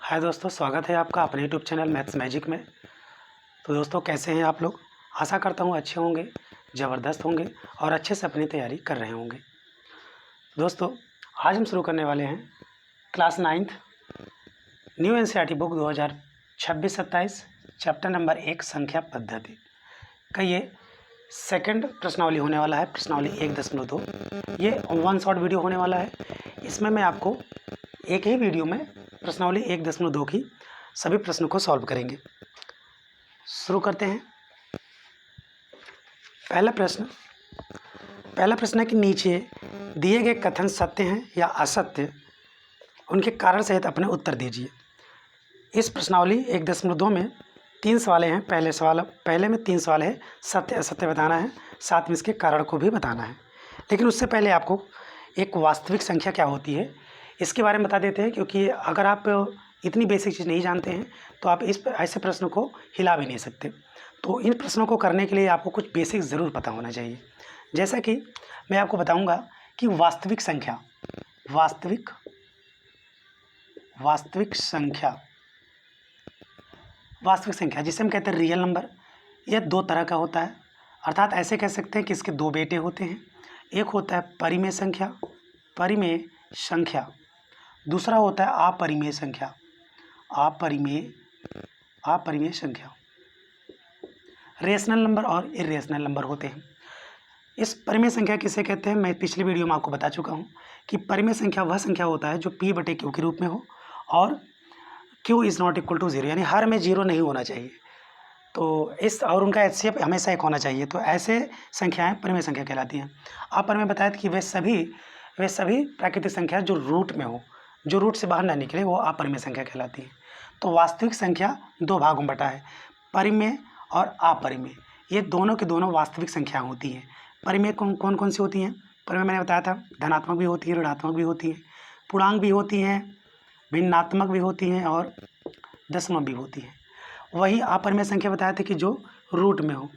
हाय दोस्तों, स्वागत है आपका अपने यूट्यूब चैनल मैथ्स मैजिक में। तो दोस्तों, कैसे हैं आप लोग? आशा करता हूँ अच्छे होंगे, ज़बरदस्त होंगे और अच्छे से अपनी तैयारी कर रहे होंगे। दोस्तों, आज हम शुरू करने वाले हैं class 9th new NCERT book 2026-27 chapter number 1 संख्या पद्धति का ये सेकंड प्रश्नावली होने वाला है। प्रश्नावली 1.2 ये वन शॉट वीडियो होने वाला है। इसमें मैं आपको एक ही वीडियो में प्रश्नावली 1.2 की सभी प्रश्नों को सॉल्व करेंगे। शुरू करते हैं। पहला प्रश्न है कि नीचे दिए गए कथन सत्य हैं या असत्य, उनके कारण सहित अपने उत्तर दीजिए। इस प्रश्नावली 1.2 में 3 सवाल हैं। पहले में 3 सवाल है, सत्य असत्य बताना है, साथ में इसके कारण को भी बताना है। लेकिन उससे पहले आपको एक वास्तविक संख्या क्या होती है इसके बारे में बता देते हैं, क्योंकि अगर आप इतनी बेसिक चीज़ नहीं जानते हैं तो आप ऐसे प्रश्नों को हिला भी नहीं सकते। तो इन प्रश्नों को करने के लिए आपको कुछ बेसिक ज़रूर पता होना चाहिए। जैसा कि मैं आपको बताऊंगा कि वास्तविक संख्या जिसे हम कहते हैं रियल नंबर, यह 2 तरह का होता है। अर्थात ऐसे कह सकते हैं कि इसके 2 बेटे होते हैं। एक होता है परिमेय संख्या, दूसरा होता है अपरिमेय संख्या। रेशनल नंबर और इरेशनल नंबर होते हैं। इस परिमेय संख्या किसे कहते हैं, मैं पिछली वीडियो में आपको बता चुका हूँ कि परिमेय संख्या वह संख्या होता है जो P/Q के रूप में हो और Q is not equal to 0, यानी हर में 0 नहीं होना चाहिए। तो और उनका HCF हमेशा 1 होना चाहिए। तो ऐसे संख्याएं परिमेय संख्या कहलाती हैं। अपरिमेय बताया था कि वे सभी प्राकृतिक संख्या जो रूट में हो, जो रूट से बाहर ना निकले, वो अपरिमेय संख्या कहलाती है। तो वास्तविक संख्या 2 भागों में बटा है, परिमेय और अपरिमेय। ये दोनों की दोनों वास्तविक संख्या होती हैं। परिमेय कौन कौन सी होती हैं? परिमेय मैंने बताया था, धनात्मक भी होती है, ऋणात्मक भी होती है, पूर्णांक भी होती हैं, भिन्नात्मक भी होती हैं और दशमलव भी होती है। वही अपरिमेय संख्या बताया था कि जो रूट में हो,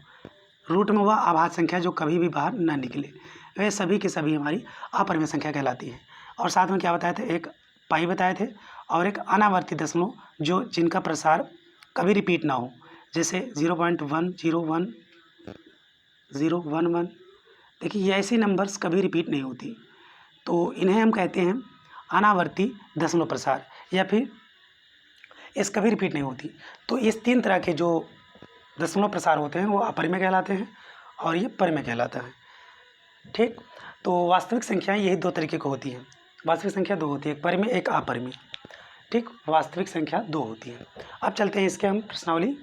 रूट में वह अभाज्य संख्या जो कभी भी बाहर ना निकले, वे सभी की सभी हमारी अपरिमेय संख्या कहलाती है। और साथ में क्या बताए थे, एक पाई बताए थे और एक अनावर्ती दशमलव जिनका प्रसार कभी रिपीट ना हो, जैसे 0.101, 011। देखिए, ये ऐसी नंबर्स कभी रिपीट नहीं होती, तो इन्हें हम कहते हैं अनावर्ती दशमलव प्रसार, या फिर इस कभी रिपीट नहीं होती। तो इस 3 तरह के जो दशमलव प्रसार होते हैं वो अपरिमेय कहलाते हैं और ये परिमेय कहलाता है। ठीक, तो वास्तविक संख्याएं यही 2 तरीके की होती हैं। वास्तविक संख्या 2 होती है, एक परिमेय एक अपरिमेय। ठीक, वास्तविक संख्या 2 होती है। अब चलते हैं इसके हम प्रश्नावली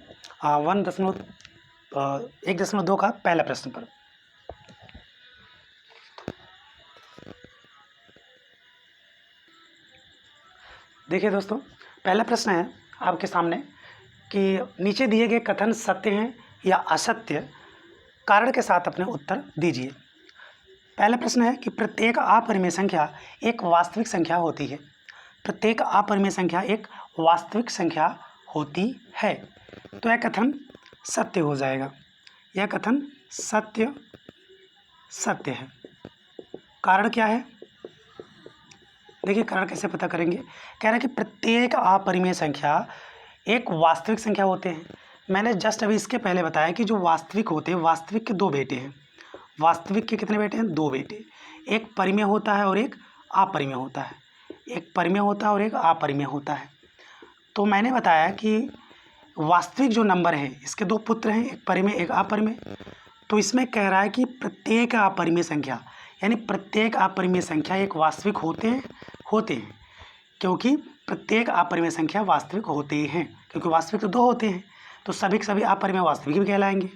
1.2 का पहला प्रश्न पर। देखिए दोस्तों, पहला प्रश्न है आपके सामने कि नीचे दिए गए कथन सत्य हैं या असत्य, कारण के साथ अपने उत्तर दीजिए। पहला प्रश्न है कि प्रत्येक अपरिमेय संख्या एक वास्तविक संख्या होती है। प्रत्येक अपरिमेय संख्या एक वास्तविक संख्या होती है। तो यह कथन सत्य हो जाएगा। यह कथन सत्य है। कारण क्या है? देखिए, कारण कैसे पता करेंगे। कह रहा है कि प्रत्येक अपरिमेय संख्या एक वास्तविक संख्या होते हैं। मैंने जस्ट अभी इसके पहले बताया कि जो वास्तविक होते हैं, वास्तविक के 2 बेटे हैं। वास्तविक के कितने बेटे हैं? 2 बेटे। एक परिमेय होता है और एक अपरिमेय होता है। एक परिमेय होता है और एक अपरिमेय होता है। तो मैंने बताया कि वास्तविक जो नंबर है, इसके 2 पुत्र हैं, एक परिमेय एक अपरिमेय। तो इसमें कह रहा है कि प्रत्येक अपरिमेय संख्या, यानी प्रत्येक अपरिमेय संख्या एक वास्तविक होते हैं, क्योंकि प्रत्येक अपरिमेय संख्या वास्तविक होते हैं, क्योंकि वास्तविक तो 2 होते हैं, तो सभी के सभी अपरिमेय वास्तविक भी कहलाएंगे।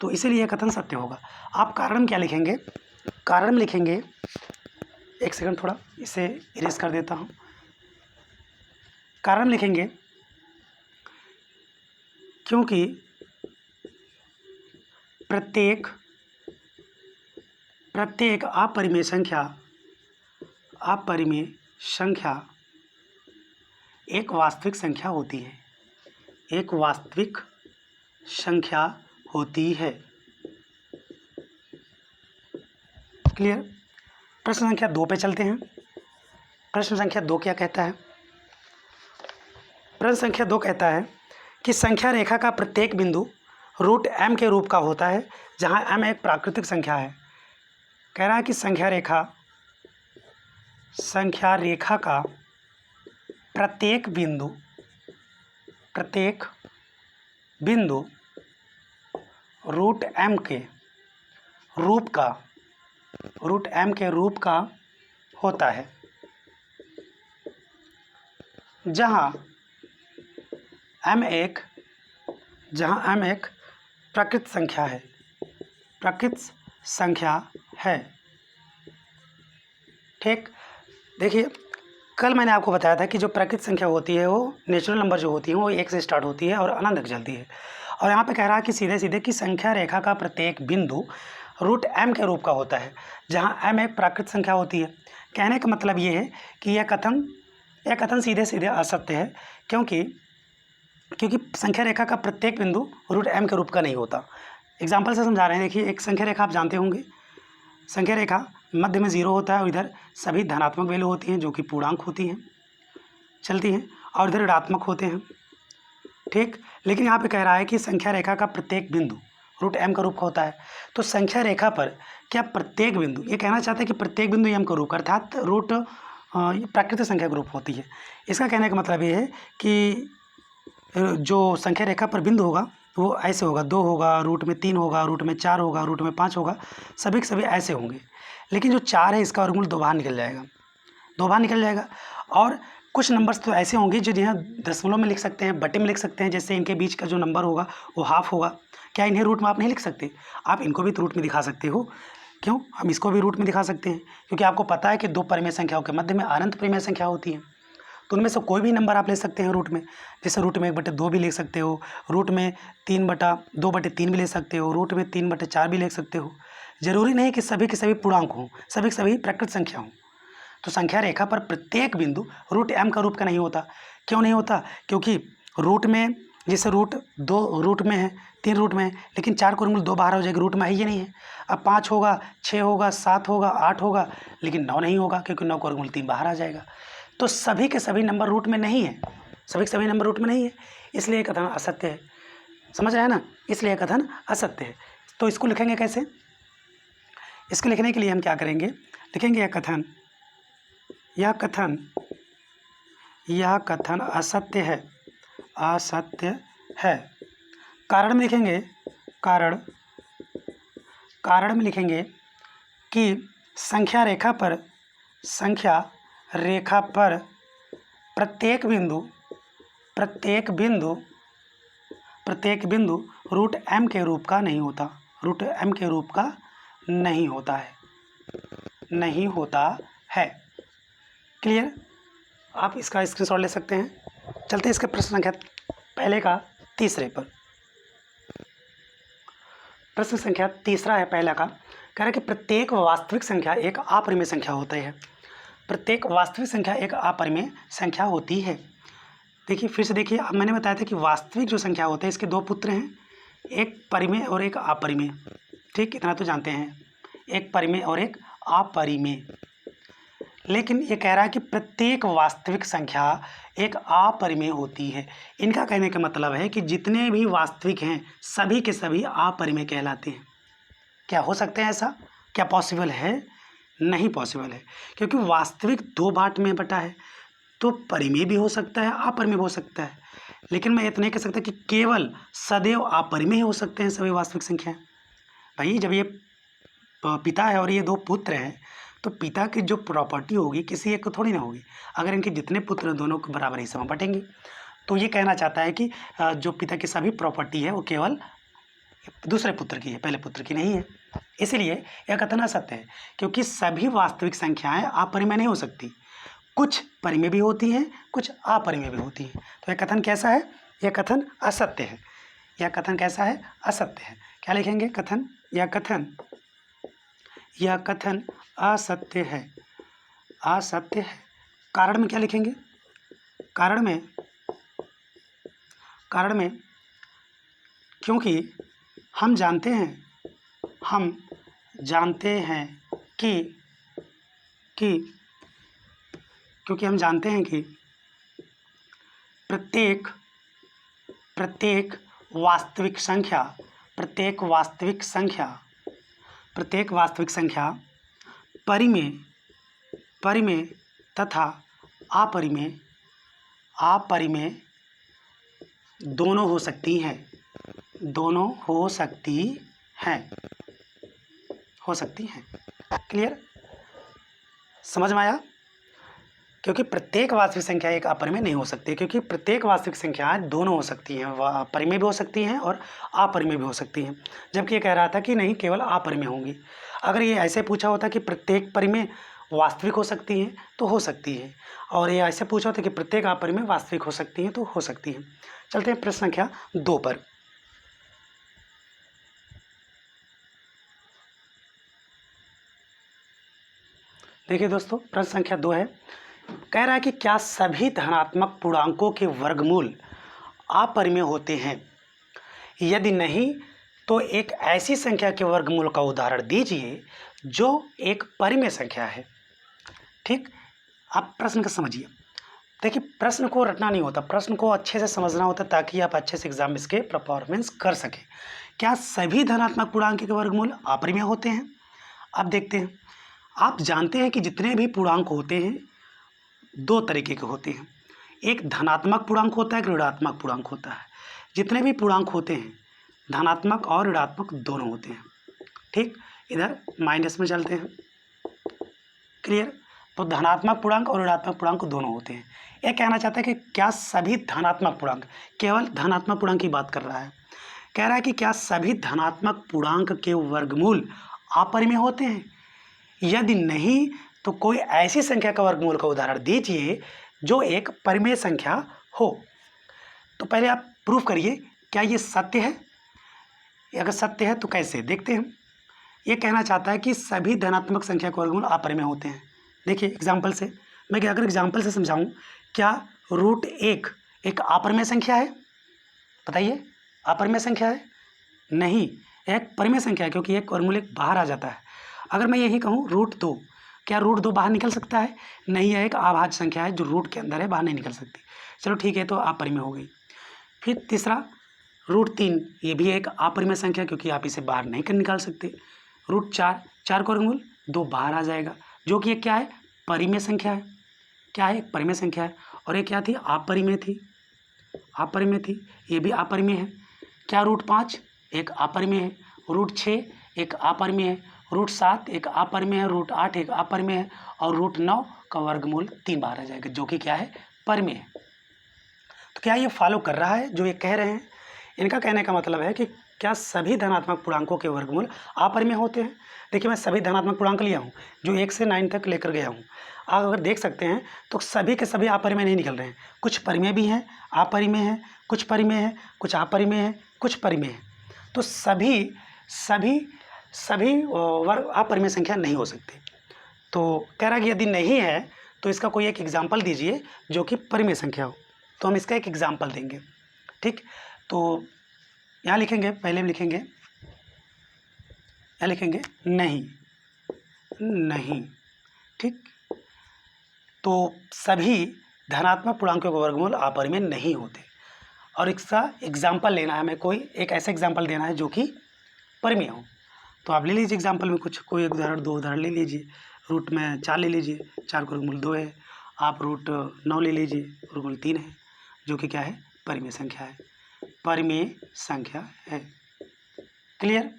तो इसीलिए यह कथन सत्य होगा। आप कारण क्या लिखेंगे? कारण में लिखेंगे, एक सेकंड, थोड़ा इसे इरेज कर देता हूँ। कारण लिखेंगे क्योंकि प्रत्येक अपरिमेय संख्या एक वास्तविक संख्या होती है। एक वास्तविक संख्या होती है। क्लियर? प्रश्न संख्या 2 पे चलते हैं। प्रश्न संख्या 2 क्या कहता है? प्रश्न संख्या 2 कहता है कि संख्या रेखा का प्रत्येक बिंदु रूट m के रूप का होता है, जहां m एक प्राकृतिक संख्या है। कह रहा है कि संख्या रेखा का प्रत्येक बिंदु रूट m के रूप का होता है, जहां m एक प्राकृत संख्या है। ठीक, देखिए कल मैंने आपको बताया था कि जो प्राकृत संख्या होती है वो नेचुरल नंबर जो होती है वो 1 से स्टार्ट होती है और अनंत तक चलती है। और यहाँ पे कह रहा है कि सीधे कि संख्या रेखा का प्रत्येक बिंदु रूट m के रूप का होता है, जहाँ m एक प्राकृत संख्या होती है। कहने का मतलब ये है कि यह कथन सीधे असत्य है, क्योंकि संख्या रेखा का प्रत्येक बिंदु रूट m के रूप का नहीं होता। एग्जाम्पल से समझा रहे हैं। देखिए एक संख्या रेखा आप जानते होंगे, संख्या रेखा मध्य में 0 होता है और इधर सभी धनात्मक वैल्यू होती हैं जो कि पूर्णांक होती हैं, चलती हैं, और इधर ऋणात्मक होते हैं। ठीक, लेकिन यहाँ पे कह रहा है कि संख्या रेखा का प्रत्येक बिंदु रूट m का रूप का होता है। तो संख्या रेखा पर क्या प्रत्येक बिंदु, ये कहना चाहता है कि प्रत्येक बिंदु m का रूप, अर्थात रूट प्राकृतिक संख्या का रूप होती है। इसका कहने का मतलब ये है कि जो संख्या रेखा पर बिंदु होगा वो ऐसे होगा, 2 होगा, रूट में 3 होगा, रूट में 4 होगा, रूट में 5 होगा, सभी के सभी ऐसे होंगे। लेकिन जो 4 है इसका वर्गमूल 2 बार निकल जाएगा। और कुछ नंबर्स तो ऐसे होंगे जो जिन्हें दशमलव में लिख सकते हैं, बटे में लिख सकते हैं। जैसे इनके बीच का जो नंबर होगा वो हाफ होगा। क्या इन्हें रूट में आप नहीं लिख सकते? आप इनको भी तो रूट में दिखा सकते हो। क्यों? हम इसको भी रूट में दिखा सकते हैं, क्योंकि आपको पता है कि 2 परिमेय संख्याओं के मध्य में अनंत परिमेय संख्या होती है। तो उनमें से कोई भी नंबर आप ले सकते हैं रूट में। जैसे रूट में 1/2 भी ले सकते हो, रूट में 2/3 भी ले सकते हो, रूट में 3/4 भी ले सकते हो। जरूरी नहीं कि सभी के सभी पूर्णांक हों, सभी के सभी प्राकृत संख्या हों। तो संख्या रेखा पर प्रत्येक बिंदु रूट m का रूप का नहीं होता। क्यों नहीं होता? क्योंकि रूट में, जैसे रूट 2 रूट में है, 3 रूट में है, लेकिन 4 को वर्गमूल 2 बाहर हो जाएगा, रूट में ही नहीं है। अब 5 होगा, 6 होगा, 7 होगा, 8 होगा, लेकिन 9 नहीं होगा, क्योंकि 9 को वर्गमूल 3 बाहर आ जाएगा। तो सभी के सभी नंबर रूट में नहीं है, इसलिए कथन असत्य है। समझ रहे हैं ना? इसलिए कथन असत्य है। तो इसको लिखेंगे कैसे? इसको लिखने के लिए हम क्या करेंगे? लिखेंगे यह कथन असत्य है। कारण में लिखेंगे कि संख्या रेखा पर प्रत्येक बिंदु रूट m के रूप का नहीं होता है। क्लियर? आप इसका स्क्रीनशॉट ले सकते हैं। चलते हैं इसके प्रश्न संख्या पहले का तीसरे पर। प्रश्न संख्या तीसरा है पहला का। कह रहा है कि प्रत्येक वास्तविक संख्या एक अपरिमेय संख्या होती है। देखिए फिर से देखिए, अब मैंने बताया था कि वास्तविक जो संख्या होते हैं इसके 2 पुत्र हैं, एक परिमेय और एक अपरिमेय। ठीक, इतना तो जानते हैं, एक परिमेय और एक अपरिमेय। लेकिन ये कह रहा है कि प्रत्येक वास्तविक संख्या एक अपरिमेय होती है। इनका कहने का मतलब है कि जितने भी वास्तविक हैं सभी के सभी अपरिमेय कहलाते हैं। क्या हो सकता है ऐसा? क्या पॉसिबल है? नहीं पॉसिबल है, क्योंकि वास्तविक 2 भाग में बटा है, तो परिमेय भी हो सकता है, अपरिमेय भी हो सकता है। लेकिन मैं इतना नहीं कह सकता कि केवल सदैव अपरिमेय हो सकते हैं सभी वास्तविक संख्याएं। भाई जब ये पिता है और ये 2 पुत्र हैं, तो पिता की जो प्रॉपर्टी होगी किसी एक को थोड़ी ना होगी। अगर इनके जितने पुत्र हैं दोनों को बराबर हिस्सा में बटेंगे। तो ये कहना चाहता है कि जो पिता की सभी प्रॉपर्टी है वो केवल दूसरे पुत्र की है, पहले पुत्र की नहीं है। इसलिए यह कथन असत्य है, क्योंकि सभी वास्तविक संख्याएं अपरिमेय नहीं हो सकती। कुछ परिमेय भी होती हैं, कुछ अपरिमेय भी होती हैं। तो यह कथन कैसा है? यह कथन असत्य है। यह कथन कैसा है? असत्य है। क्या लिखेंगे? यह कथन असत्य है। कारण में क्या लिखेंगे? कारण में क्योंकि हम जानते हैं कि प्रत्येक प्रत्येक वास्तविक संख्या प्रत्येक वास्तविक संख्या प्रत्येक वास्तविक संख्या परिमेय परिमेय तथा अपरिमेय अपरिमेय दोनों हो सकती हैं, दोनों हो सकती हैं, हो सकती हैं। क्लियर, समझ में आया? क्योंकि प्रत्येक वास्तविक संख्या एक अपरिमेय नहीं हो सकती, क्योंकि प्रत्येक वास्तविक संख्याएं दोनों हो सकती हैं, वह परिमेय भी हो सकती हैं और अपरिमेय भी हो सकती हैं। जबकि ये कह रहा था कि नहीं, केवल अपरिमेय होंगी। अगर ये ऐसे पूछा होता कि प्रत्येक परिमेय वास्तविक हो सकती हैं तो हो सकती है, और ये ऐसे पूछा होता कि प्रत्येक अपरिमेय वास्तविक हो सकती हैं तो हो सकती हैं। चलते हैं प्रश्न संख्या 2 पर। देखिए दोस्तों, प्रश्न संख्या 2 है, कह रहा है कि क्या सभी धनात्मक पूर्णांकों के वर्गमूल अपरिमेय होते हैं? यदि नहीं तो एक ऐसी संख्या के वर्गमूल का उदाहरण दीजिए जो एक परिमेय संख्या है। ठीक, आप प्रश्न को समझिए। देखिए, प्रश्न को रटना नहीं होता, प्रश्न को अच्छे से समझना होता है ताकि आप अच्छे से एग्जाम में इसके परफॉर्मेंस कर सकें। क्या सभी धनात्मक पूर्णांक के वर्गमूल अपरिमेय होते हैं? अब देखते हैं। आप जानते हैं कि जितने भी पूर्णांक होते हैं 2 तरीके के होते हैं, एक धनात्मक पूर्णांक होता है, एक ऋणात्मक पूर्णांक होता है। जितने भी पूर्णांक होते हैं धनात्मक और ऋणात्मक दोनों होते हैं। ठीक, इधर माइनस में चलते हैं। क्लियर, तो धनात्मक पूर्णांक और ऋणात्मक पूर्णांक दोनों होते हैं। यह कहना चाहता है कि क्या सभी धनात्मक पूर्णांक, केवल धनात्मक पूर्णांक की बात कर रहा है, कह रहा है कि क्या सभी धनात्मक पूर्णांक के वर्गमूल अपरिमेय होते हैं? यदि नहीं तो कोई ऐसी संख्या का वर्गमूल का उदाहरण दीजिए जो एक परिमेय संख्या हो। तो पहले आप प्रूफ करिए क्या ये सत्य है। अगर सत्य है तो कैसे, देखते हैं। ये कहना चाहता है कि सभी धनात्मक संख्या के वर्गमूल अपरिमेय होते हैं। देखिए एग्जाम्पल से, मैं अगर एग्जाम्पल से समझाऊं, क्या √1 एक अपरिमेय संख्या है? बताइए, अपरिमेय संख्या है? नहीं, एक परिमेय संख्या है, क्योंकि एक वर्गमूल एक बाहर आ जाता है। अगर मैं यही कहूँ √2, क्या √2 बाहर निकल सकता है? नहीं, है एक अभाज्य संख्या है जो रूट के अंदर है, बाहर नहीं निकल सकती। चलो ठीक है, तो अपरिमेय हो गई। फिर तीसरा √3, ये भी एक अपरिमेय संख्या, क्योंकि आप इसे बाहर नहीं कर निकाल सकते। √4, 4 का वर्गमूल 2 बाहर आ जाएगा, जो कि एक क्या है, परिमेय संख्या है। क्या है, एक परिमेय संख्या है। और ये क्या थी, अपरिमेय थी, अपरिमेय थी, ये भी अपरिमेय है। क्या √5 एक अपरिमेय है, √6 एक अपरिमेय है, √7 एक अपरिमेय है, √8 एक अपरिमेय है, और √9 का वर्गमूल 3 बाहर आ जाएगा, जो कि क्या है, परिमेय है। तो क्या ये फॉलो कर रहा है जो ये कह रहे हैं? इनका कहने का मतलब है कि क्या सभी धनात्मक पूर्णांकों के वर्गमूल अपरिमेय होते हैं? देखिए, मैं सभी धनात्मक पूर्णांक लिया हूँ जो 1 से 9 तक लेकर गया हूँ। आप अगर देख सकते हैं तो सभी के सभी अपरिमेय नहीं निकल रहे हैं, कुछ परिमेय भी हैं, अपरिमेय हैं, कुछ परिमेय हैं, कुछ अपरिमेय हैं, कुछ परिमेय हैं। तो सभी सभी सभी वर्ग अपरिमेय संख्या नहीं हो सकती। तो कह रहा है कि यदि नहीं है तो इसका कोई एक एग्जाम्पल दीजिए जो कि परिमेय संख्या हो। तो हम इसका एक एग्जाम्पल देंगे। ठीक, तो यहाँ लिखेंगे, पहले लिखेंगे, यहाँ लिखेंगे नहीं, नहीं। ठीक, तो सभी धनात्मक पूर्णांकों के वर्गमूल अपरिमेय नहीं होते, और इसका एग्जाम्पल लेना है हमें, कोई एक ऐसा एग्जाम्पल देना है जो कि परिमेय हो। तो आप ले लीजिए एग्जाम्पल में कुछ, कोई एक उदाहरण, 2 उदाहरण ले लीजिए। रूट में 4 ले लीजिए, 4 का वर्गमूल 2 है। आप √9 ले लीजिए, वर्गमूल 3 है, जो कि क्या है, परिमेय संख्या है, परिमेय संख्या है। क्लियर?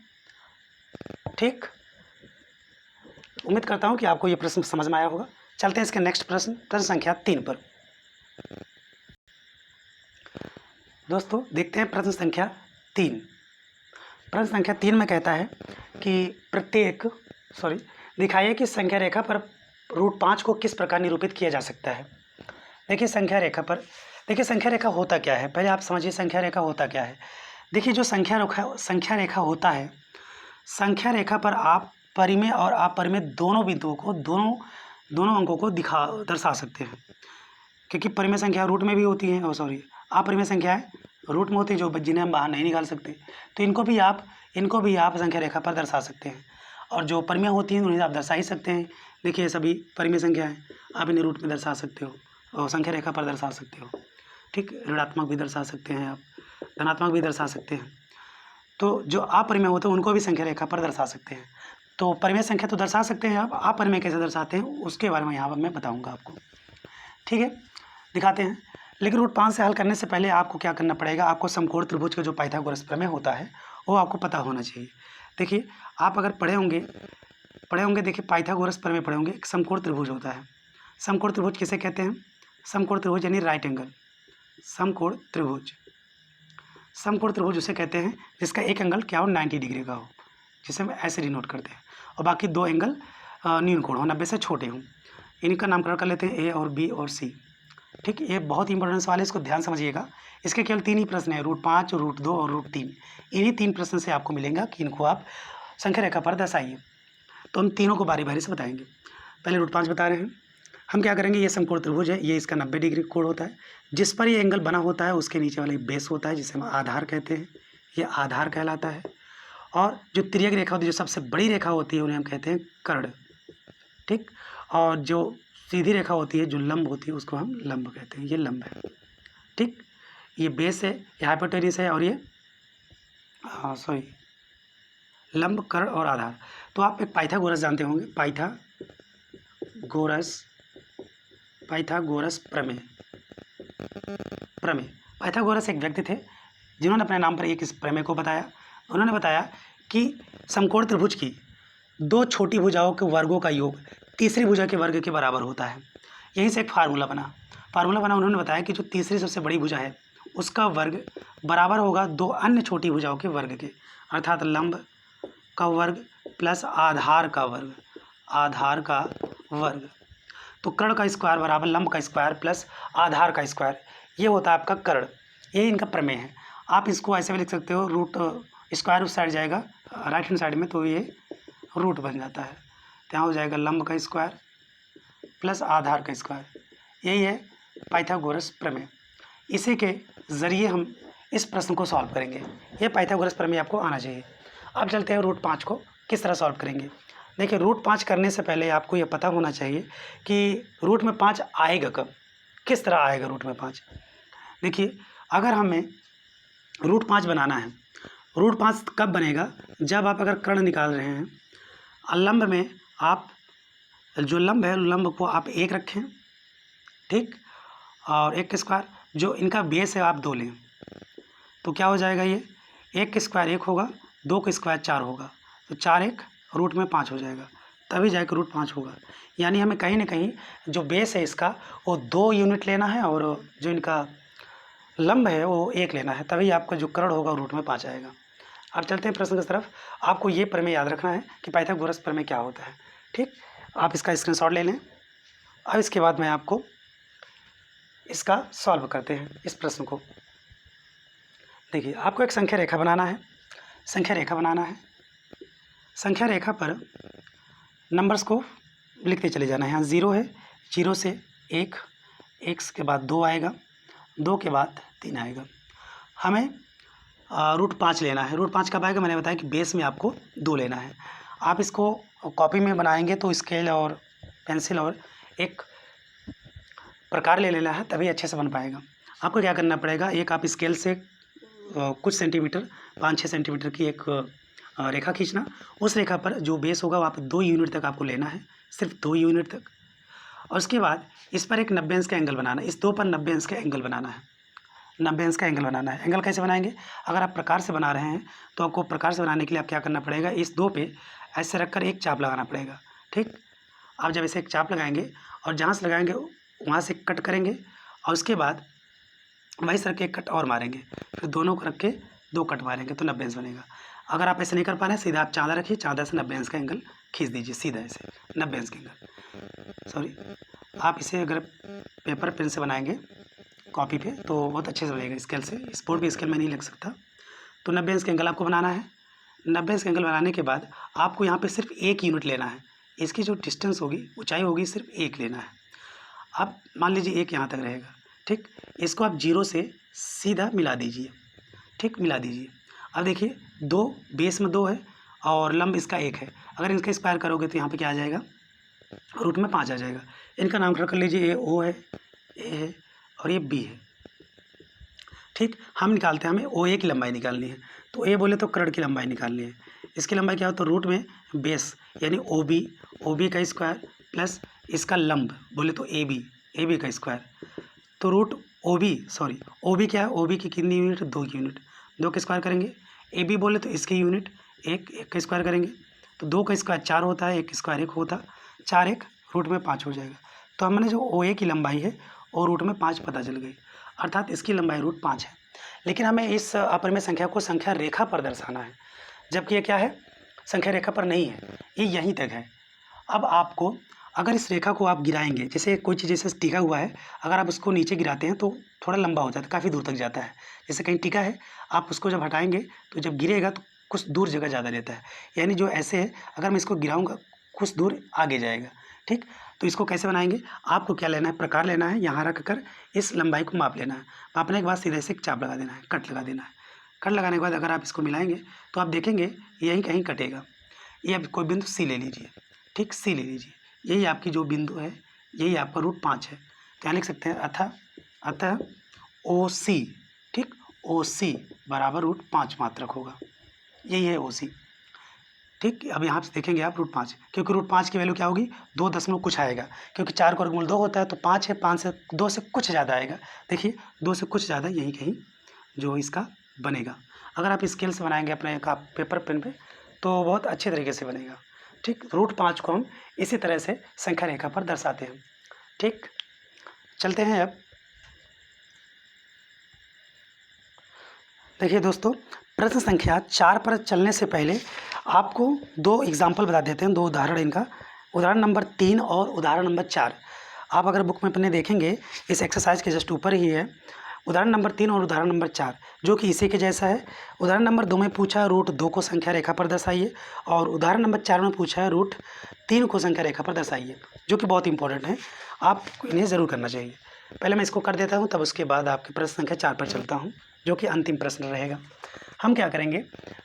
ठीक, उम्मीद करता हूँ कि आपको ये प्रश्न समझ में आया होगा। चलते हैं इसके नेक्स्ट प्रश्न, प्रश्न संख्या 3 पर। दोस्तों देखते हैं प्रश्न संख्या 3। प्रश्न संख्या 3 में कहता है कि दिखाइए कि संख्या रेखा पर √5 को किस प्रकार निरूपित किया जा सकता है। देखिए संख्या रेखा पर, देखिए संख्या रेखा होता क्या है, पहले आप समझिए संख्या रेखा होता क्या है। देखिए जो संख्या रेखा होता है, संख्या रेखा पर आप परिमेय और अपरिमेय दोनों बिंदुओं को, दोनों अंकों को दर्शा सकते हैं, क्योंकि परिमेय संख्या रूट में भी होती है, अपरिमेय संख्याएं रूट में होती है जो जिन्हें हम बाहर नहीं निकाल सकते। तो इनको भी आप संख्या रेखा पर दर्शा सकते हैं, और जो परिमेय होती हैं उन्हें आप दर्शा ही सकते हैं। देखिए सभी परिमेय संख्या हैं, आप इन्हें रूट में दर्शा सकते हो और संख्या रेखा पर दर्शा सकते हो। ठीक, ऋणात्मक भी दर्शा सकते हैं आप, धनात्मक भी दर्शा सकते हैं। तो जो अपरिमेय होते हैं उनको भी संख्या रेखा पर दर्शा सकते हैं। तो परिमेय संख्या तो दर्शा सकते हैं आप, अपरिमेय कैसे दर्शाते हैं उसके बारे में यहाँ पर मैं बताऊँगा आपको। ठीक है, दिखाते हैं। लेकिन रूट 5 से हल करने से पहले आपको क्या करना पड़ेगा, आपको समकोण त्रिभुज का जो पाइथागोरस प्रमेय होता है वो आपको पता होना चाहिए। देखिए, आप अगर पढ़े होंगे देखिए, पाइथागोरस प्रमेय पढ़े होंगे। एक समकोण त्रिभुज होता है। समकोण त्रिभुज किसे कहते हैं? समकोण त्रिभुज यानी राइट एंगल समकोण त्रिभुज। समकोण त्रिभुज उसे कहते हैं जिसका एक एंगल क्या हो, 90 डिग्री का हो, जिसे हम ऐसे डिनोट करते हैं, और बाकी दो एंगल न्यून कोण हो, 90 से छोटे हों। इनका नामकरण कर लेते हैं ए और बी और सी। ठीक, ये बहुत इंपॉर्टेंट सवाल है, इसको ध्यान समझिएगा। इसके केवल 3 ही प्रश्न हैं, रूट 5, रूट 2 और रूट 3। इन्हीं 3 प्रश्न से आपको मिलेगा कि इनको आप संख्या रेखा पर दर्शाइए। तो हम तीनों को बारी बारी से बताएंगे। पहले रूट 5 बता रहे हैं। हम क्या करेंगे, ये समकोण त्रिभुज है, ये इसका 90 डिग्री कोण होता है। जिस पर ये एंगल बना होता है उसके नीचे वाला बेस होता है, जिसे हम आधार कहते हैं। ये आधार कहलाता है। और जो तिर्यक रेखा होती है, जो सबसे बड़ी रेखा होती है, उन्हें हम कहते हैं कर्ण। ठीक, और जो सीधी रेखा होती है, जो लंब होती है, उसको हम लंब कहते हैं। ये लंब है। ठीक, ये बेस है, ये हाइपोटेनस है, और ये लंब, कर्ण और आधार। तो आप एक पाइथागोरस जानते होंगे, पाइथागोरस प्रमेय। पाइथागोरस एक व्यक्ति थे जिन्होंने अपने नाम पर एक इस प्रमेय को बताया। उन्होंने बताया कि समकोण त्रिभुज की दो छोटी भुजाओं के वर्गों का योग तीसरी भुजा के वर्ग के बराबर होता है। यहीं से एक फार्मूला बना। उन्होंने बताया कि जो तीसरी सबसे बड़ी भुजा है उसका वर्ग बराबर होगा दो अन्य छोटी भुजाओं के वर्ग के, अर्थात लंब का वर्ग प्लस आधार का वर्ग। तो कर्ण का स्क्वायर बराबर लंब का स्क्वायर प्लस आधार का स्क्वायर, ये होता है आपका कर्ण। ये इनका प्रमेय है। आप इसको ऐसे भी लिख सकते हो, रूट स्क्वायर उस साइड जाएगा राइट हैंड साइड में, तो ये रूट बन जाता है। तो यहाँ हो जाएगा लंब का स्क्वायर प्लस आधार का स्क्वायर। यही है पाइथागोरस प्रमेय। इसी के ज़रिए हम इस प्रश्न को सॉल्व करेंगे। ये पाइथागोरस प्रमेय आपको आना चाहिए। अब चलते हैं रूट 5 को किस तरह सॉल्व करेंगे। देखिए, रूट 5 करने से पहले आपको ये पता होना चाहिए कि रूट में 5 आएगा कब, किस तरह आएगा रूट में 5। देखिए, अगर हमें रूट 5 बनाना है, रूट 5 कब बनेगा, जब आप अगर कर्ण निकाल रहे हैं, लंब में आप जो लंब है, लंब को आप 1 रखें, ठीक, और 1 स्क्वायर, जो इनका बेस है आप 2 लें, तो क्या हो जाएगा, ये 1 स्क्वायर 1 होगा, 2 का स्क्वायर 4 होगा, तो 4 1 रूट में 5 हो जाएगा, तभी जाकर रूट 5 होगा। यानी हमें कहीं ना कहीं जो बेस है इसका वो 2 यूनिट लेना है, और जो इनका लंब है वो 1 लेना है, तभी आपका जो कर्ण होगा रूट में 5 आएगा। अब चलते हैं प्रश्न की तरफ। आपको ये प्रमेय याद रखना है कि पाइथागोरस प्रमेय क्या होता है। ठीक, आप इसका स्क्रीनशॉट ले लें। अब इसके बाद मैं आपको इसका सॉल्व करते हैं इस प्रश्न को। देखिए, आपको एक संख्या रेखा बनाना है। संख्या रेखा पर नंबर्स को लिखते चले जाना है। यहाँ 0 है, 0 से 1, 1 के बाद 2 आएगा, 2 के बाद 3 आएगा। हमें रूट 5 लेना है। रूट 5 कब आएगा, मैंने बताया कि बेस में आपको 2 लेना है। आप इसको कॉपी में बनाएंगे तो स्केल और पेंसिल और एक प्रकार ले लेना है, तभी अच्छे से बन पाएगा। आपको क्या करना पड़ेगा, एक आप स्केल से कुछ सेंटीमीटर 5-6 सेंटीमीटर की एक रेखा खींचना। उस रेखा पर जो बेस होगा वहाँ पर 2 यूनिट तक आपको लेना है, सिर्फ 2 यूनिट तक। और उसके बाद इस पर एक 90 अंश का एंगल बनाना है। इस 2 पर 90 अंश का एंगल बनाना है। 90 अंश का एंगल बनाना है। एंगल कैसे बनाएंगे, अगर आप प्रकार से बना रहे हैं तो आपको प्रकार से बनाने के लिए आप क्या करना पड़ेगा, इस 2 पे ऐसे रखकर एक चाप लगाना पड़ेगा। ठीक, आप जब ऐसे एक चाप लगाएंगे और जहाँ से लगाएंगे वहाँ से कट करेंगे, और उसके बाद वहीं से रख के एक कट और मारेंगे, फिर दोनों को रख के 2 कट मारेंगे तो 90 अंश बनेगा। अगर आप ऐसे नहीं कर पा रहे हैं, सीधा आप चाँदा रखिए, चाँदा से 90 अंश का एंगल खींच दीजिए, सीधा ऐसे 90 अंश का एंगल। आप इसे अगर पेपर पेन से बनाएंगे कॉपी पे तो बहुत अच्छे से बनेगा। स्केल से, स्पोर्ट भी स्केल में नहीं लग सकता। तो 90 अंश का एंगल आपको बनाना है। 90 अंश का एंगल बनाने के बाद आपको यहाँ पे सिर्फ 1 यूनिट लेना है। इसकी जो डिस्टेंस होगी, ऊंचाई होगी, सिर्फ 1 लेना है। अब मान लीजिए 1 यहाँ तक रहेगा। ठीक, इसको आप 0 से सीधा मिला दीजिए। ठीक, मिला दीजिए। अब देखिए, 2 बेस में 2 है और लंब इसका 1 है। अगर इसका स्क्वायर करोगे तो यहाँ पे क्या आ जाएगा, रूट में 5 आ जाएगा। इनका नामकरण कर लीजिए, ये O है, A है और ये B है। ठीक, हम निकालते हैं, हमें ओ ए की लंबाई निकालनी है। तो ए बोले तो कर्ण की लंबाई निकालनी है। इसकी लंबाई क्या हो तो रूट में बेस यानी ओ बी का स्क्वायर प्लस इसका लंब बोले तो ए बी का स्क्वायर। तो रूट ओ बी क्या है, ओ बी की कितनी यूनिट, 2 की यूनिट, 2 का स्क्वायर करेंगे। ए बी बोले तो इसकी यूनिट एक का स्क्वायर करेंगे। तो 2 का स्क्वायर 4 होता है, 1 का स्क्वायर 1 होता, 4 1 रूट में 5 हो जाएगा। तो हमने जो ओ ए की लंबाई है और रूट में 5 पता चल गई, अर्थात इसकी लंबाई रूट 5 है। लेकिन हमें इस अपरिमेय संख्या को संख्या रेखा पर दर्शाना है, जबकि ये क्या है, संख्या रेखा पर नहीं है, ये यहीं तक है। अब आपको अगर इस रेखा को आप गिराएंगे, जैसे कोई चीज़ जैसे टिका हुआ है, अगर आप उसको नीचे गिराते हैं तो थोड़ा लंबा हो जाता है, काफ़ी दूर तक जाता है। जैसे कहीं टिका है, आप उसको जब हटाएंगे तो जब गिरेगा तो कुछ दूर जगह ज़्यादा लेता है। यानी जो ऐसे है, अगर मैं इसको गिराऊंगा कुछ दूर आगे जाएगा। ठीक, तो इसको कैसे बनाएंगे, आपको क्या लेना है, प्रकार लेना है, यहाँ रख कर इस लंबाई को माप लेना है। मापने के बाद सीधे से एक चाप लगा देना है, कट लगा देना है। कट लगाने के बाद अगर आप इसको मिलाएंगे तो आप देखेंगे यहीं कहीं कटेगा। ये अब कोई बिंदु सी ले लीजिए, ठीक, सी ले लीजिए, यही आपकी जो बिंदु है, यही आपका रूट 5 है। क्या लिख सकते हैं, अतः ओ सी, ठीक, ओ सी बराबर रूट 5 मात्रक होगा, यही है ओ सी। ठीक, अब यहाँ से देखेंगे आप रूट 5, क्योंकि रूट 5 की वैल्यू क्या होगी, 2 दशमलव कुछ आएगा, क्योंकि 4 का वर्गमूल 2 होता है, तो 5 है, 5 से 2 से कुछ ज़्यादा आएगा। देखिए 2 से कुछ ज़्यादा यहीं कहीं जो इसका बनेगा। अगर आप स्केल से बनाएंगे अपने का पेपर पेन पे तो बहुत अच्छे तरीके से बनेगा। ठीक, रूट 5 को हम इसी तरह से संख्या रेखा पर दर्शाते हैं। ठीक, चलते हैं अब। देखिए दोस्तों, प्रश्न संख्या 4 पर चलने से पहले आपको 2 एग्जाम्पल बता देते हैं, 2 उदाहरण इनका। उदाहरण नंबर 3 और उदाहरण नंबर 4। आप अगर बुक में अपने देखेंगे, इस एक्सरसाइज के जस्ट ऊपर ही है उदाहरण नंबर 3 और उदाहरण नंबर 4, जो कि इसी के जैसा है। उदाहरण नंबर 2 में पूछा है रूट 2 को संख्या रेखा पर दर्शाइए, और उदाहरण नंबर 4 में पूछा है रूट 3 को संख्या रेखा पर दर्शाइए, जो कि बहुत इंपॉर्टेंट है, आप इन्हें ज़रूर करना चाहिए। पहले मैं इसको कर देता हूँ, तब उसके बाद आपके प्रश्न संख्या 4 पर चलता हूँ, जो कि अंतिम प्रश्न रहेगा। हम क्या करेंगे,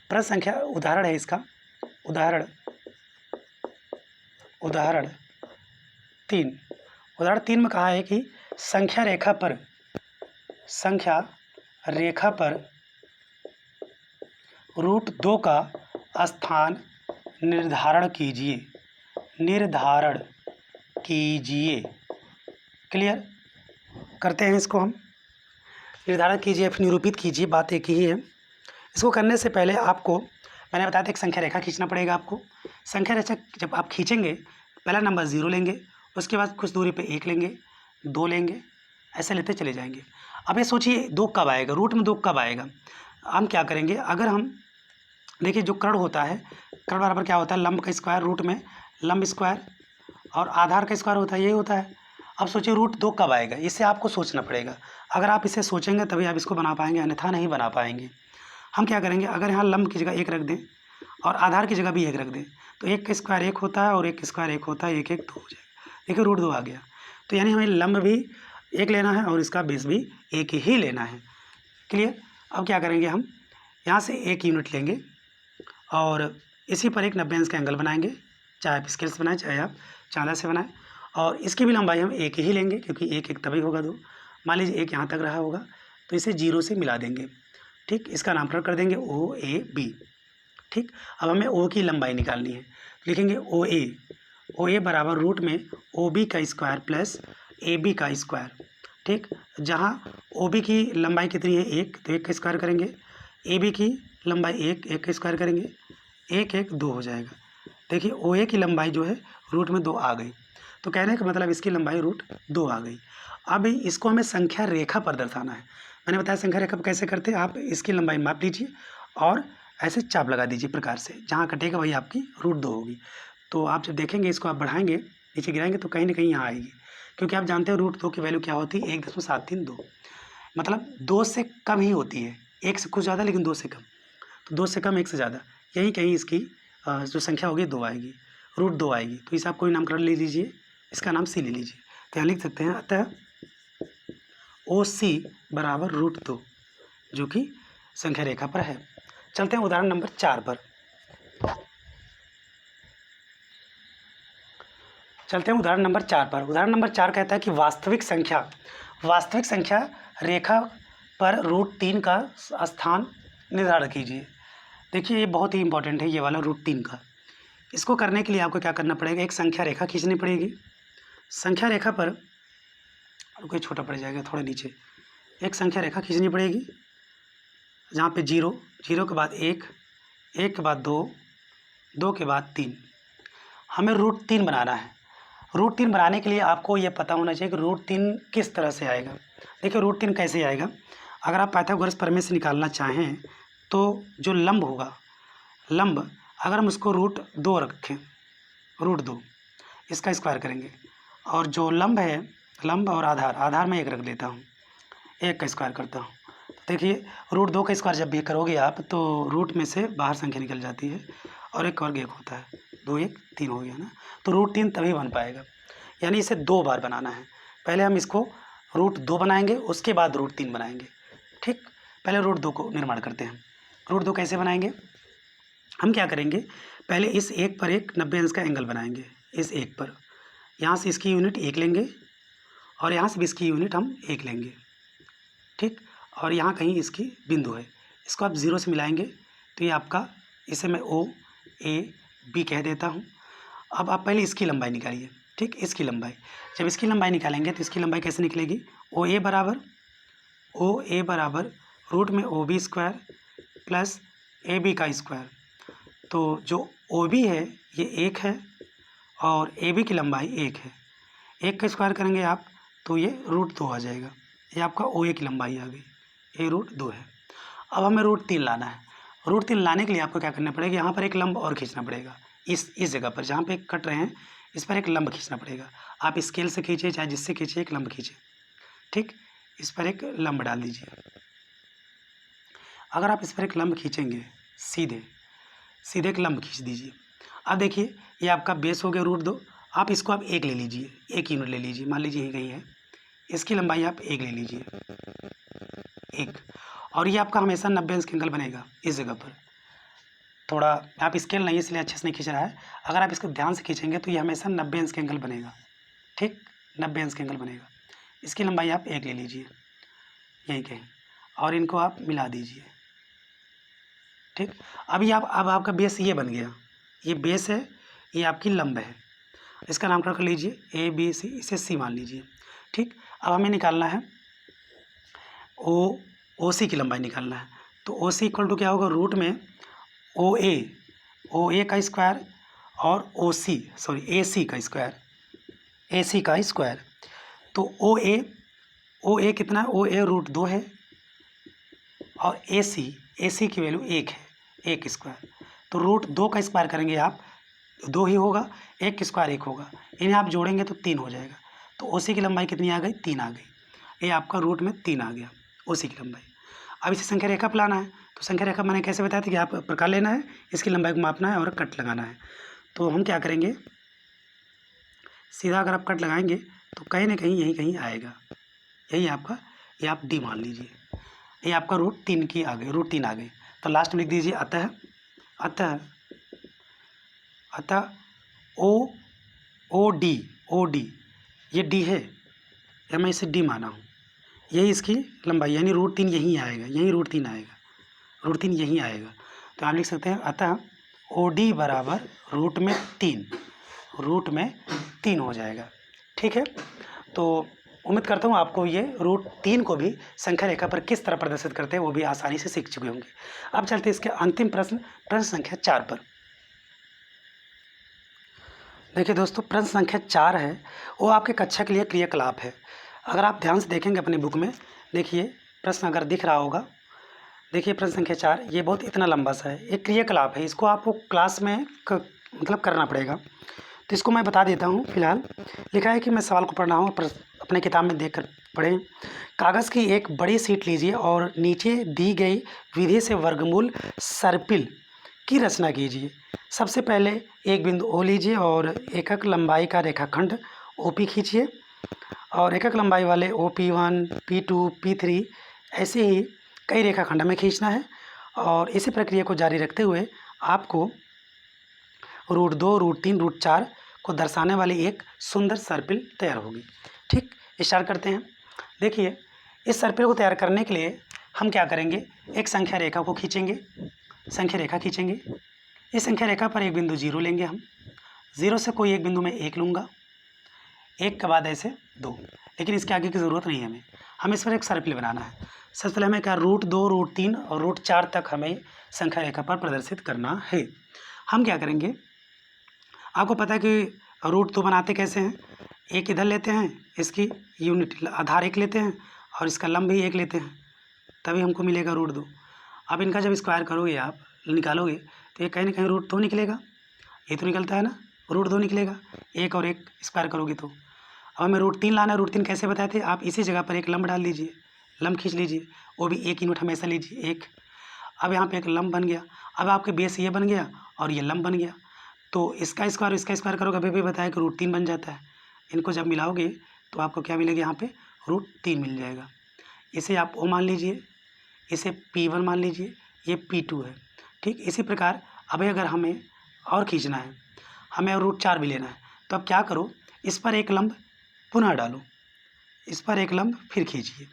प्रश्न संख्या उदाहरण है इसका, उदाहरण 3 में कहा है कि संख्या रेखा पर रूट 2 का स्थान निर्धारण कीजिए। क्लियर, करते हैं इसको हम, निर्धारण कीजिए, फिर निरूपित कीजिए, बात एक ही है। इसको करने से पहले आपको मैंने बताया था एक संख्या रेखा खींचना पड़ेगा आपको। संख्या रेखा जब आप खींचेंगे, पहला नंबर 0 लेंगे, उसके बाद कुछ दूरी पे 1 लेंगे, 2 लेंगे, ऐसे लेते चले जाएंगे। अब ये सोचिए 2 कब आएगा, रूट में 2 कब आएगा। हम क्या करेंगे, अगर हम देखिए जो कर्ण होता है, कर्ण बराबर क्या होता है, लंब का स्क्वायर, रूट में लंब स्क्वायर और आधार का स्क्वायर होता है, यही होता है। अब सोचिए रूट 2 कब आएगा, इससे आपको सोचना पड़ेगा। अगर आप इसे सोचेंगे तभी आप इसको बना पाएंगे, अन्यथा नहीं बना पाएंगे। हम क्या करेंगे, अगर यहाँ लंब की जगह 1 रख दें और आधार की जगह भी 1 रख दें, तो 1 का स्क्वायर 1 होता है और 1 का स्क्वायर 1 होता है, 1 1 2 हो जाएगा। देखिए रूट 2 आ गया। तो यानी हमें लंब भी 1 लेना है और इसका बेस भी 1 ही लेना है। क्लियर, अब क्या करेंगे, हम यहाँ से 1 यूनिट लेंगे और इसी पर एक 90 अंश का एंगल बनाएंगे, चाहे आप स्केल से बनाएं चाहे आप चांदा से बनाएं, और इसकी भी लंबाई हम 1 ही लेंगे, क्योंकि 1 1 तभी होगा 2। मान लीजिए 1 यहाँ तक रहा होगा, तो इसे 0 से मिला देंगे। ठीक, इसका नामकरण कर देंगे OAB। ठीक, अब हमें O की लंबाई निकालनी है, लिखेंगे OA बराबर रूट में OB का स्क्वायर प्लस AB का स्क्वायर। ठीक, जहाँ OB की लंबाई कितनी है 1, तो 1 का स्क्वायर करेंगे, AB की लंबाई 1 का स्क्वायर करेंगे, 1 1 2 हो जाएगा। देखिए OA की लंबाई जो है रूट में 2 आ गई, तो कहने का मतलब इसकी लंबाई रूट 2 आ गई। अब इसको हमें संख्या रेखा पर दर्शाना है। मैंने बताया संख्या रेखा पर कैसे करते हैं, आप इसकी लंबाई माप लीजिए और ऐसे चाप लगा दीजिए प्रकार से, जहाँ कटेगा वही आपकी रूट 2 होगी। तो आप जब देखेंगे इसको आप बढ़ाएंगे, नीचे गिराएंगे तो कहीं ना कहीं यहाँ आएगी, क्योंकि आप जानते हैं रूट 2 की वैल्यू क्या होती है, 1.732, मतलब 2 से कम ही होती है, 1 से कुछ ज़्यादा लेकिन 2 से कम। तो 2 से कम 1 से ज़्यादा, यहीं कहीं इसकी जो संख्या होगी 2 आएगी, रूट 2 आएगी। तो इसे आप कोई नामकरण ले लीजिए, इसका नाम C ले लीजिए। तो यहाँ लिख सकते हैं अतः OC बराबर रूट 2, जो कि संख्या रेखा पर है। चलते हैं उदाहरण नंबर 4 पर। उदाहरण नंबर 4 कहता है कि वास्तविक संख्या रेखा पर √3 का स्थान निर्धारण कीजिए। देखिए ये बहुत ही इंपॉर्टेंट है, ये वाला √3 का। इसको करने के लिए आपको क्या करना पड़ेगा, एक संख्या रेखा खींचनी पड़ेगी। संख्या रेखा पर कोई छोटा पड़ जाएगा, थोड़ा नीचे एक संख्या रेखा खींचनी पड़ेगी, जहाँ पे 0, 0 के बाद 1, 1 के बाद 2, 2 के बाद 3। हमें √3 बनाना है। √3 बनाने के लिए आपको ये पता होना चाहिए कि √3 किस तरह से आएगा। देखिए √3 कैसे आएगा, अगर आप पाइथागोरस प्रमेय से निकालना चाहें तो जो लंब होगा, लंब अगर हम उसको √2 रखें, √2 इसका स्क्वायर करेंगे, और जो लंब है, लंब और आधार में 1 रख देता हूँ, 1 का स्क्वायर करता हूँ। देखिए √2 का स्क्वायर जब भी करोगे आप तो रूट में से बाहर संख्या निकल जाती है और एक वर्ग 1 होता है, 2 1 3 हो गया ना। तो √3 तभी बन पाएगा, यानी इसे 2 बार बनाना है। पहले हम इसको √2 बनाएंगे, उसके बाद √3 बनाएंगे। ठीक, पहले √2 को निर्माण करते हैं। √2 कैसे बनाएंगे, हम क्या करेंगे, पहले इस 1 पर एक 90 अंश का एंगल बनाएंगे। इस 1 पर, यहाँ से इसकी यूनिट 1 लेंगे और यहाँ से भी इसकी यूनिट हम 1 लेंगे। ठीक, और यहाँ कहीं इसकी बिंदु है, इसको आप 0 से मिलाएंगे तो ये आपका, इसे मैं OAB कह देता हूँ। अब आप पहले इसकी लंबाई निकालिए। ठीक, इसकी लंबाई, जब इसकी लंबाई निकालेंगे तो इसकी लंबाई कैसे निकलेगी, OA बराबर रूट में OB² प्लस AB का स्क्वायर। तो जो OB है ये 1 है और AB की लंबाई 1 है, 1 का स्क्वायर करेंगे आप तो ये √2 आ जाएगा। ये आपका OA की लंबाई आ गई, ये √2 है। अब हमें √3 लाना है। √3 लाने के लिए आपको क्या करना पड़ेगा, यहाँ पर एक लंब और खींचना पड़ेगा। इस जगह पर जहाँ पे कट रहे हैं इस पर एक लंब खींचना पड़ेगा। आप स्केल से खींचिए चाहे जिससे खींचिए, एक लंब खींचिए। ठीक, इस पर एक लंब डाल दीजिए। अगर आप इस पर एक लंब खींचेंगे, सीधे एक लंब खींच दीजिए। अब देखिए ये आपका बेस हो गया √2। आप इसको आप 1 ले लीजिए, 1 यूनिट ले लीजिए, मान लीजिए यही है, इसकी लंबाई आप 1 ले लीजिए, 1। और ये आपका हमेशा 90 अंश का एंगल बनेगा इस जगह पर। थोड़ा आप स्केल नहीं इसलिए अच्छे से नहीं खींच रहा है, अगर आप इसको ध्यान से खींचेंगे तो ये हमेशा 90 अंश का एंगल बनेगा। ठीक, 90 अंश का एंगल बनेगा। इसकी लंबाई आप 1 ले लीजिए यहीं कहीं, और इनको आप मिला दीजिए। ठीक, अभी अब आपका बेस ये बन गया, ये बेस है, ये आपकी लंब है, इसका नामकरण कर लीजिए ABC, इसे C मान लीजिए। ठीक, अब हमें निकालना है OC की लंबाई निकालना है। तो OC इक्वल टू क्या होगा, रूट में OA का स्क्वायर और AC का स्क्वायर। तो OA कितना है, OA √2 है और AC की वैल्यू 1 है, 1 स्क्वायर। तो √2 का स्क्वायर करेंगे आप 2 ही होगा, 1 स्क्वायर 1 होगा, इन्हें आप जोड़ेंगे तो 3 हो जाएगा। तो OC की लंबाई कितनी आ गई, 3 आ गई। ये आपका रूट में 3 आ गया OC की लंबाई। अब इसे संख्या रेखा पर लाना है, तो संख्या रेखा मैंने कैसे बताया था कि आप प्रकार लेना है, इसकी लंबाई को मापना है और कट लगाना है। तो हम क्या करेंगे, सीधा अगर आप कट लगाएंगे तो कहीं ना कहीं यहीं कहीं आएगा, यही आपका, ये आप D मान लीजिए, ये आपका √3 की आ गई, √3 आ गई। तो लास्ट में लिख दीजिए अतः OD ये D है, या मैं इसे D माना हूँ, यही इसकी लंबाई, यानी √3 यहीं आएगा, यहीं √3 आएगा, √3 यहीं आएगा। तो आप लिख सकते हैं अतः OD बराबर रूट में 3 हो जाएगा। ठीक है, तो उम्मीद करता हूँ आपको ये √3 को भी संख्या रेखा पर किस तरह प्रदर्शित करते हैं वो भी आसानी से सीख चुके होंगे। अब चलते हैं इसके अंतिम प्रश्न संख्या 4 पर। देखिए दोस्तों, प्रश्न संख्या 4 है वो आपके कक्षा के लिए क्रियाकलाप है। अगर आप ध्यान से देखेंगे अपनी बुक में, देखिए प्रश्न अगर दिख रहा होगा, देखिए प्रश्न संख्या 4, ये बहुत इतना लंबा सा है, एक क्रियाकलाप है, इसको आपको क्लास में मतलब करना पड़ेगा। तो इसको मैं बता देता हूँ। फिलहाल लिखा है कि मैं सवाल को पढ़ रहा हूँ, अपने किताब में देखकर पढ़ें। कागज़ की एक बड़ी शीट लीजिए और नीचे दी गई विधि से वर्गमूल सर्पिल की रचना कीजिए। सबसे पहले एक बिंदु O लीजिए और एकक लंबाई का रेखाखंड OP खींचिए, और एकक लंबाई वाले OP1, P2, P3 ऐसे ही कई रेखाखंड हमें खींचना है। और इसी प्रक्रिया को जारी रखते हुए आपको √2, √3, √4 को दर्शाने वाली एक सुंदर सर्पिल तैयार होगी। ठीक, स्टार्ट करते हैं। देखिए इस सर्पिल को तैयार करने के लिए हम क्या करेंगे, एक संख्या रेखा को खींचेंगे, संख्या रेखा खींचेंगे। इस संख्या रेखा पर एक बिंदु 0 लेंगे हम, 0 से कोई एक बिंदु में 1 लूँगा, 1 के बाद ऐसे 2, लेकिन इसके आगे की ज़रूरत नहीं है हमें इस पर एक सर्पिल बनाना है। सबसे पहले हमें क्या √2, √3 और √4 तक हमें संख्या रेखा पर प्रदर्शित करना है। हम क्या करेंगे, आपको पता है कि √2 बनाते कैसे हैं, एक इधर लेते हैं, इसकी यूनिट आधार 1 लेते हैं और इसका लंब भी 1 लेते हैं, तभी हमको मिलेगा √2। अब इनका जब स्क्वायर करोगे आप निकालोगे तो ये कहीं ना कहीं √2 निकलेगा, ये तो निकलता है ना, √2 निकलेगा, 1 और 1 स्क्वायर करोगे तो। अब हमें √3 लाना है, √3 कैसे बताए थे, आप इसी जगह पर एक लंब डाल लीजिए, लंब खींच लीजिए, वो भी 1 यूनिट हमेशा लीजिए 1। अब यहाँ पे एक लंब बन गया, अब आपके बेस ये बन गया और ये लंब बन गया, तो इसका स्क्वायर करोगे, अभी भी बताया कि √3 बन जाता है। इनको जब मिलाओगे तो आपको क्या मिलेगा, यहाँ पे √3 मिल जाएगा। इसे आप O मान लीजिए, इसे P1 मान लीजिए, ये P2 है। ठीक इसी प्रकार अभी अगर हमें और खींचना है, हमें √4 भी लेना है, तो अब क्या करो, इस पर एक लंब पुनः डालो, इस पर एक लंब फिर खींचिए,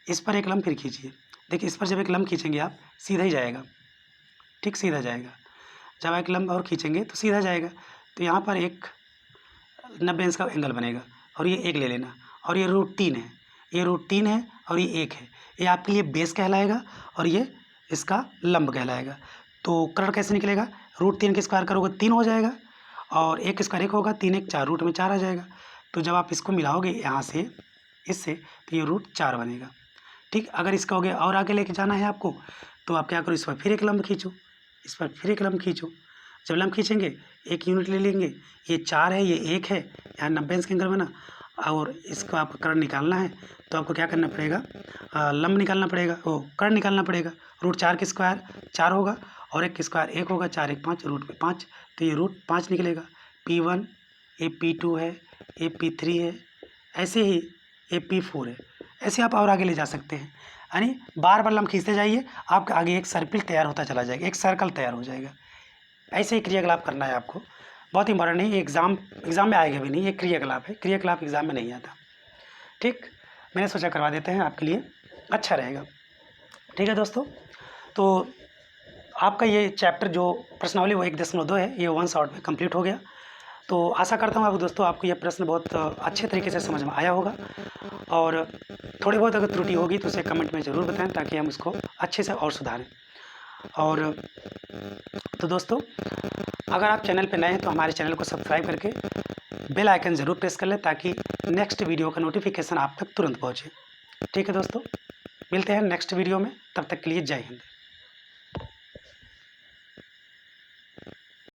इस पर एक लंब फिर खींचिए। देखिए इस पर जब एक लंब खींचेंगे आप सीधा ही जाएगा, ठीक सीधा जाएगा। जब एक लंब और खींचेंगे तो सीधा जाएगा, तो यहाँ पर एक 90 अंश का एंगल बनेगा और ये 1 ले लेना, और ये √3 है, ये √3 है और ये 1 है, ये आपके लिए बेस कहलाएगा और ये इसका लंब कहलाएगा। तो कर्ण कैसे निकलेगा, √3 के स्क्वायर करोगे 3 हो जाएगा और 1 स्क्वायर 1 होगा, 3 1 4, रूट में 4 आ जाएगा। तो जब आप इसको मिलाओगे यहाँ से इससे तो ये √4 बनेगा। ठीक, अगर इसका हो गया और आगे लेके जाना है आपको, तो आप क्या करो, इस पर फिर एक लंब खींचो, इस पर फिर एक लंब खींचो। जब लंब खींचेंगे 1 यूनिट ले लेंगे, ये 4 है, ये 1 है, यहाँ 90 अंश का एंगल बना, और इसको आप कर्ण निकालना है तो आपको क्या करना पड़ेगा, लंब निकालना पड़ेगा, वो कर्ण निकालना पड़ेगा। √4 के स्क्वायर 4 होगा और 1 के स्क्वायर 1 होगा, 4 1 5, रूट में 5, तो ये √5 निकलेगा। P1, ये P2 है, ये P3 है, ऐसे ही ये P4 है। ऐसे आप और आगे ले जा सकते हैं, यानी बार बार लंब खींचते जाइए, आपके आगे एक सर्पिल तैयार होता चला जाएगा, एक सर्कल तैयार हो जाएगा। ऐसे ही क्रियाकलाप करना है आपको, बहुत इंपॉर्टेंट नहीं, एग्ज़ाम में आएगा भी नहीं, ये क्रियाकलाप है, क्रियाकलाप एग्ज़ाम में नहीं आता। ठीक, मैंने सोचा करवा देते हैं, आपके लिए अच्छा रहेगा। ठीक है दोस्तों, तो आपका ये चैप्टर जो प्रश्नावली वो 1.2 है, ये 1 शॉट में कंप्लीट हो गया। तो आशा करता हूँ आप दोस्तों आपको ये प्रश्न बहुत अच्छे तरीके से समझ में आया होगा, और थोड़ी बहुत अगर त्रुटि होगी तो उसे कमेंट में ज़रूर बताएं ताकि हम उसको अच्छे से और सुधारें। और तो दोस्तों, अगर आप चैनल पर नए हैं तो हमारे चैनल को सब्सक्राइब करके बेल आइकन ज़रूर प्रेस कर लें ताकि नेक्स्ट वीडियो का नोटिफिकेशन आप तक तुरंत पहुँचे। ठीक है दोस्तों, मिलते हैं नेक्स्ट वीडियो में, तब तक के लिए जय हिंद।